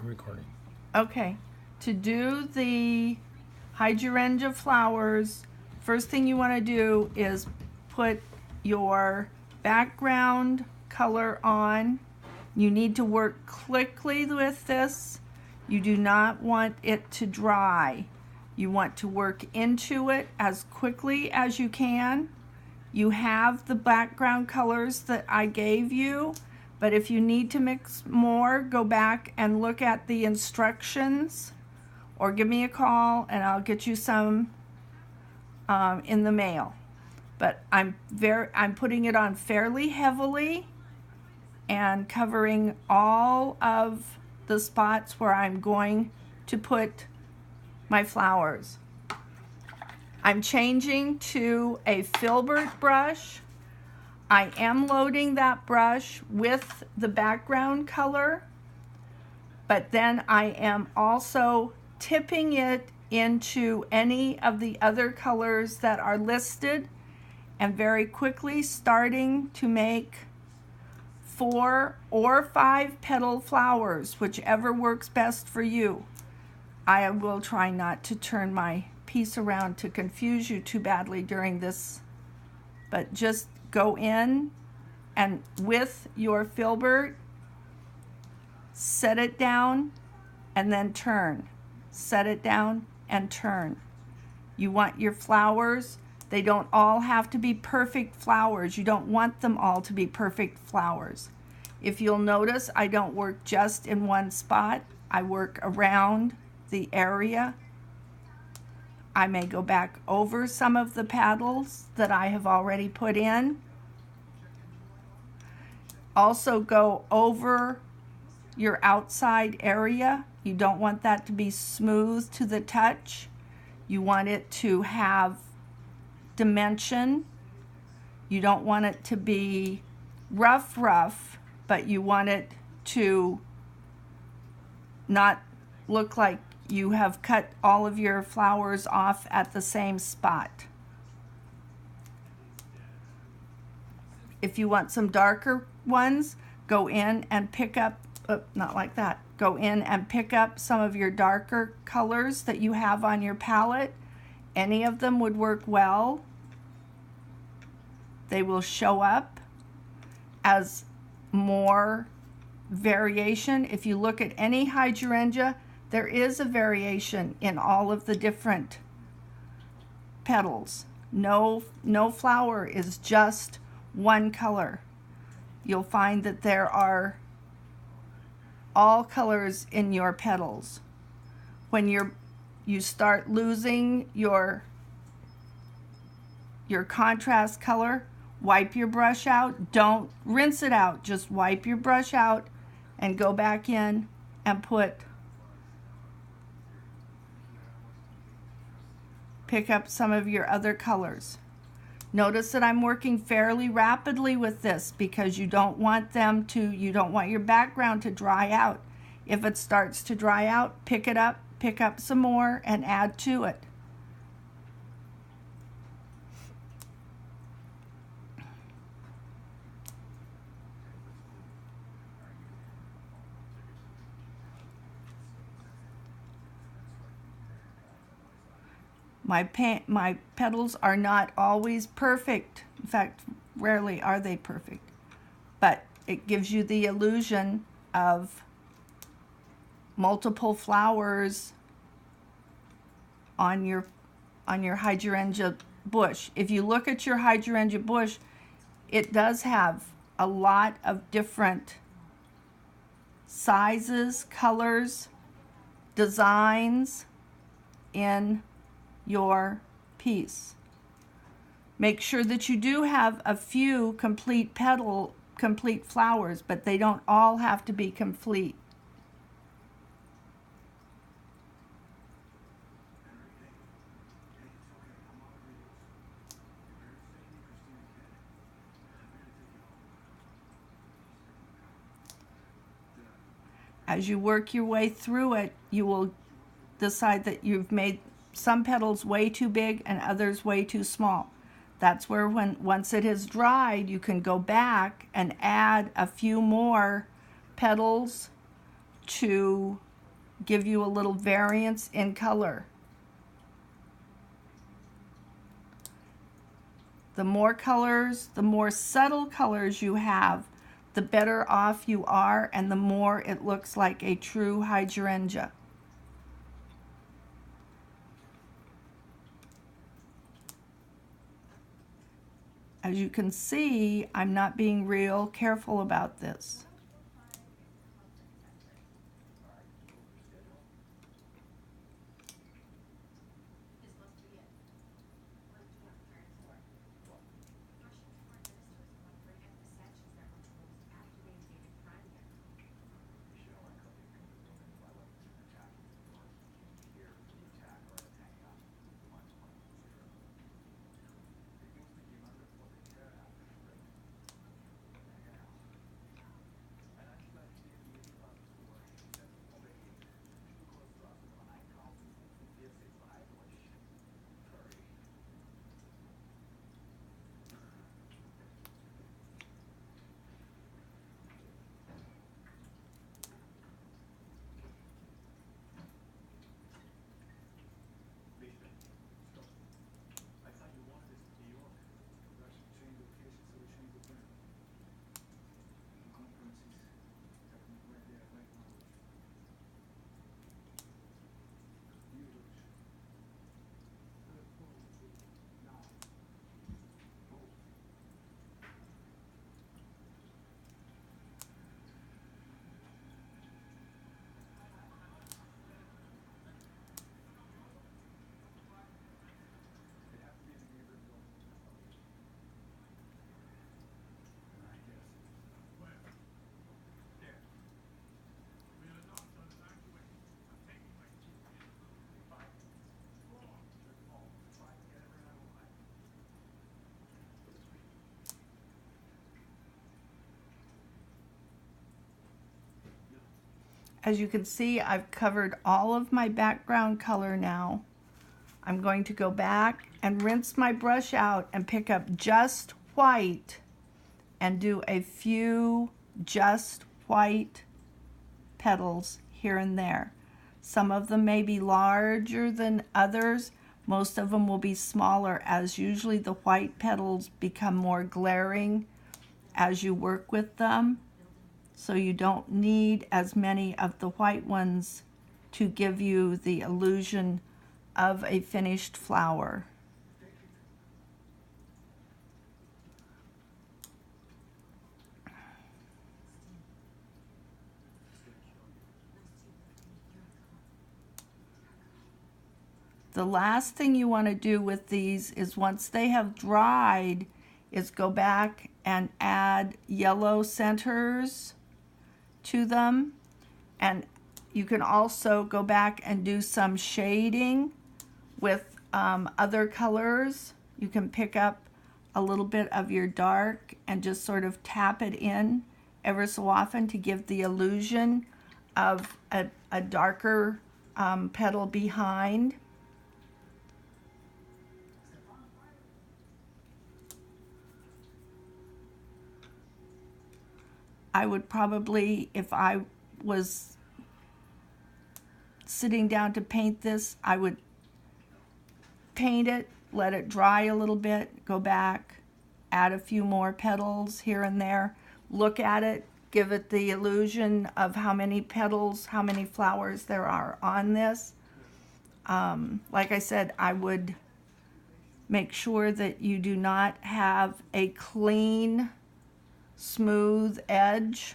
recording. Okay, to do the hydrangea flowers, first thing you want to do is put your background color on. You need to work quickly with this. You do not want it to dry. You want to work into it as quickly as you can. You have the background colors that I gave you, but if you need to mix more, go back and look at the instructions or give me a call and I'll get you some in the mail. But I'm putting it on fairly heavily and covering all of the spots where I'm going to put my flowers. I'm changing to a filbert brush. I am loading that brush with the background color, but then I am also tipping it into any of the other colors that are listed and very quickly starting to make 4 or 5 petal flowers, whichever works best for you. I will try not to turn my piece around to confuse you too badly during this, but just go in and with your filbert, set it down and then turn. Set it down and turn. You want your flowers, they don't all have to be perfect flowers. You don't want them all to be perfect flowers. If you'll notice, I don't work just in one spot. I work around the area. I may go back over some of the petals that I have already put in. Also go over your outside area. You don't want that to be smooth to the touch. You want it to have dimension. You don't want it to be rough, but you want it to not look like you have cut all of your flowers off at the same spot. If you want some darker ones, go in and pick up, not like that, go in and pick up some of your darker colors that you have on your palette. Any of them would work well. They will show up as more variation. If you look at any hydrangea, there is a variation in all of the different petals. No flower is just one color. You'll find that there are all colors in your petals. When you start losing your contrast color, wipe your brush out. Don't rinse it out. Just wipe your brush out and go back in and pick up some of your other colors. Notice that I'm working fairly rapidly with this because you don't want your background to dry out. If it starts to dry out, pick it up, pick up some more and add to it. My petals are not always perfect. In fact, rarely are they perfect. But it gives you the illusion of multiple flowers on your hydrangea bush. If you look at your hydrangea bush, it does have a lot of different sizes, colors, designs in your piece. Make sure that you do have a few complete flowers, but they don't all have to be complete. As you work your way through it, you will decide that you've made some petals way too big and others way too small. That's where once it has dried, you can go back and add a few more petals to give you a little variance in color. The more colors, the more subtle colors you have, the better off you are, and the more it looks like a true hydrangea. As you can see, I'm not being real careful about this. As you can see, I've covered all of my background color now. I'm going to go back and rinse my brush out and pick up just white and do a few just white petals here and there. Some of them may be larger than others. Most of them will be smaller, as usually the white petals become more glaring as you work with them. So you don't need as many of the white ones to give you the illusion of a finished flower. The last thing you want to do with these is, once they have dried, is go back and add yellow centers to them. And you can also go back and do some shading with other colors. You can pick up a little bit of your dark and just sort of tap it in ever so often to give the illusion of a darker petal behind. I would probably, if I was sitting down to paint this, I would paint it, let it dry a little bit, go back, add a few more petals here and there, look at it, give it the illusion of how many petals, how many flowers there are on this. Like I said, I would make sure that you do not have a clean, smooth edge